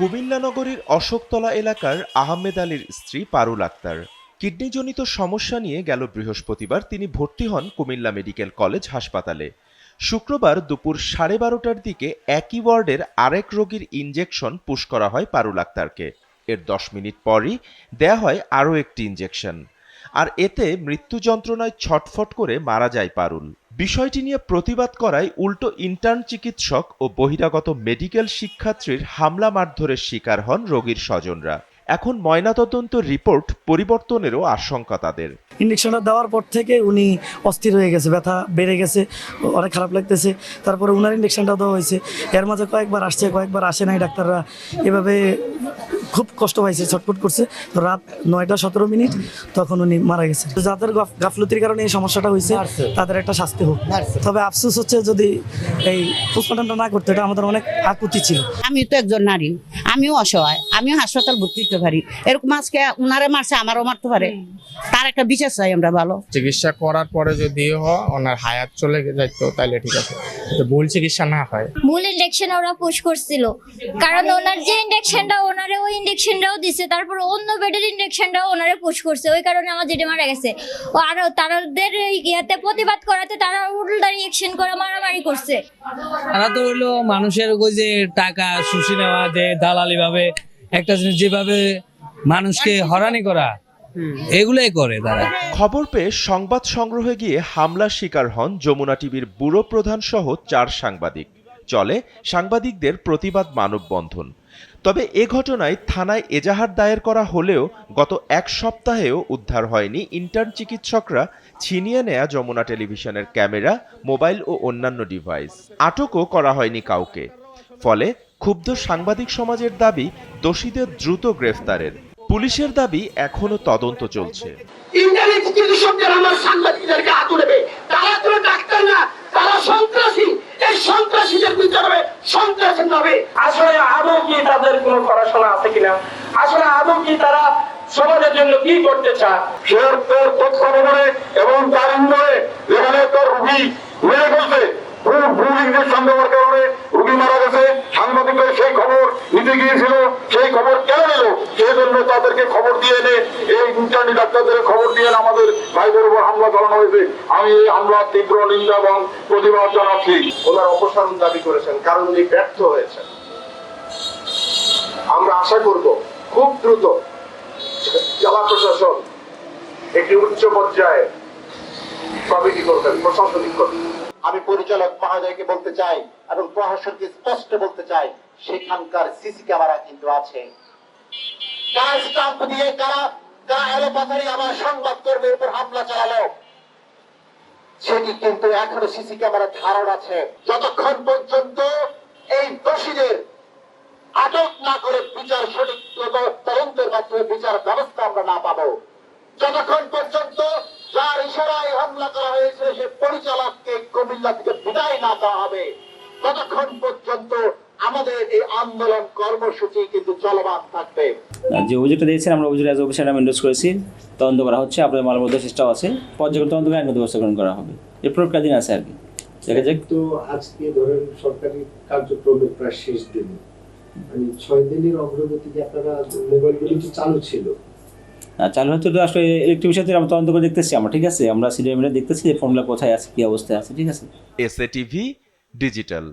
কুমিল্লা নগরীর অশোকতলা এলাকার আহমেদ আলীর স্ত্রী পারুল আক্তার। কিডনিজনিত সমস্যা নিয়ে গেল বৃহস্পতিবার তিনি ভর্তি হন কুমিল্লা মেডিকেল কলেজ হাসপাতালে। শুক্রবার দুপুর 12:30টার দিকে একই ওয়ার্ডের আরেক রোগীর ইনজেকশন পুশ করা হয় পারুল আক্তারকে। এর 10 মিনিট পরই দেয়া হয় আরও একটি ইনজেকশন, আর এতে মৃত্যু যন্ত্রণায় ছটফট করে মারা যায় পারুল। বিষয়টি নিয়ে প্রতিবাদ করায় উল্টো ইন্টার্ন চিকিৎসক ও বহিরাগত মেডিকেল শিক্ষার্থীর হামলা মারধরের শিকার হন রোগীর স্বজনরা। এখন ময়নাতদন্ত রিপোর্ট পরিবর্তনেরও আশঙ্কা তাদের। ইঞ্জেকশনটা দেওয়ার পর থেকে উনি অস্থির হয়ে গেছে, ব্যথা বেড়ে গেছে, অনেক খারাপ লাগতেছে। তারপরে উনার ইঞ্জেকশনটা দেওয়া হয়েছে, এর মাঝে কয়েকবার আসছে কয়েকবার আসে নাই ডাক্তাররা, এভাবে খুব কষ্ট পাইছে, ছটফট করছে। তো রাত 9:17 তখন উনি মারা গেছে। যাদের গাফলতির কারণে এই সমস্যাটা হয়েছে তাদের একটা শাস্তি হোক। তবে আফসোস হচ্ছে যদি এই পোস্টমর্টমটা না করতে, এটা আমাদের অনেক আকুতি ছিল। আমি তো একজন নারী, আমিও অসহায়, আমিও হাসপাতাল ভর্তি হতে পারি। এরকম আজকে উনারে মারছে, আমারও মারতে পারে, তার একটা বিচার চাই আমরা। ভালো চিকিৎসা করার পরে যদি ওনার হায়াত চলে যাইতো তাহলে ঠিক আছে, ভুল চিকিৎসা না হয়। মূল ইনজেকশন ওরা পুশ করছিল, কারণ ওনার যে ইনজেকশনটা ওনারে ওই ইনজেকশনটাও দিছে, তারপর অন্য বেডের ইনজেকশনটাও ওনারে পুশ করছে, ওই কারণে আমার জেঠি মারা গেছে। ও আরো তাদের ইয়াতে প্রতিবাদ করাতে তারা উল্টা রিয়েকশন করে মারামারি করছে। তারা তো হলো মানুষের ওই যে টাকা শুষে নেওয়া, যে দালালি ভাবে একটা জিনিস যেভাবে মানুষকে হয়রানি করা, এগুলাই করে তারা। খবর পেয়ে সংবাদ সংগ্রহে গিয়ে হামলার শিকার হন যমুনা টিভির ব্যুরো প্রধান সহ 4 সাংবাদিক। চলে সাংবাদিকদের প্রতিবাদ মানববন্ধন। তবে এ ঘটনায় থানায় এজাহার দায়ের করা হলেও গত 1 সপ্তাহেও উদ্ধার হয়নি ইন্টার্ন চিকিৎসকরা ছিনিয়ে নেয়া যমুনা টেলিভিশনের ক্যামেরা, মোবাইল ও অন্যান্য ডিভাইস। আটকও করা হয়নি কাউকে। ফলে ক্ষুব্ধ সাংবাদিক সমাজের দাবি দোষীদের দ্রুত গ্রেফতারের। পুলিশের দাবি এখনো তদন্ত চলছে। ইন্টারনেট চিকিৎসকদের আমার সাংবাদিকদেরকে হাত নেবে, তারা তো ডাক্তার না, তারা সন্ত্রাসী। এই সন্ত্রাসীদের বিচার হবে সন্ত্রাসী হবে। আসলে আদৌ কি তাদের কোনো পড়াশোনা আছে কিনা, আসলে আদৌ কি তারা সমাজের জন্য কি করতে চায়, সের তোর তত্ত্বাবধানে এবং তার ইন্ধনে যেখানে তোর রুগী মেরে ফেলছে, ভুল ইঞ্জেকশন দেওয়ার কারণে রুগী মারা গেছে, সাংবাদিকরা সেই খবর নিতে গিয়েছিল, সেই খবর কেন নিল? সেই জন্য তাদেরকে খবর দিয়ে এনে এই ইন্টার্নি ডাক্তারদের খবর দিয়ে আমাদের ভাইদের উপর হামলা চালানো হয়েছে। আমি এই হামলার তীব্র নিন্দা এবং প্রতিবাদ জানাচ্ছি। ওনার অপসারণ দাবি করেছেন, কারণ উনি ব্যর্থ হয়েছেন। আমরা আশা করব খুব দ্রুত জেলা প্রশাসন একটি উচ্চ পর্যায়ে কমিটি করবেন, প্রশাসনিক করবেন। আমি পরিচালক মহোদয়কে বলতে চাই এবং প্রশাসনকে স্পষ্ট বলতে চাই, সেখানকার সিসি ক্যামেরা কিন্তু আছে। কারা স্টাম্প দিয়ে, কারা এলোপাথারি আমার সংবাদকর্মীর উপর হামলা চালালো, সেটি কিন্তু এখনো সিসি ক্যামেরা ধারণ আছে। যতক্ষণ পর্যন্ত এই দোষীদের আটক না করে বিচার সঠিক তদন্তের মাধ্যমে বিচার ব্যবস্থা আমরা না পাবো, যতক্ষণ পর্যন্ত যার ইশারায় হামলা করা হয়েছে সে পরিচালককে কুমিল্লা থেকে বিদায় না দেওয়া হবে, ততক্ষণ পর্যন্ত আমাদের এই আন্দোলন কর্মসূচি কিন্তু চলমান থাকবে। যে অভিযোগটা দিয়েছেন আমরা অভিযোগ অফিসার নামে এন্ডোর্স করেছি, তদন্ত করা হচ্ছে, আপনাদের মালবদ্ধ চেষ্টাও আছে, পর্যাপ্ত তদন্ত করে আইনগত ব্যবস্থা গ্রহণ করা হবে। এর প্রক্রিয়া দিন আছে আর কি। দেখা যাক। তো আজকে ধরেন সরকারি কার্যক্রমের প্রায় শেষ দিন, মানে 6 দিনের অগ্রগতিতে আপনারা মোবাইলগুলো কি চালু ছিল? চালু হচ্ছে তো আসলে ইলেকট্রিক আমরা তদন্ত করে দেখতেছি আমরা, ঠিক আছে। আমরা সিনিয়র মিডিয়া দেখতেছি যে ফর্মুলা কোথায় আছে, কি অবস্থায় আছে, ঠিক আছে। SA TV digital.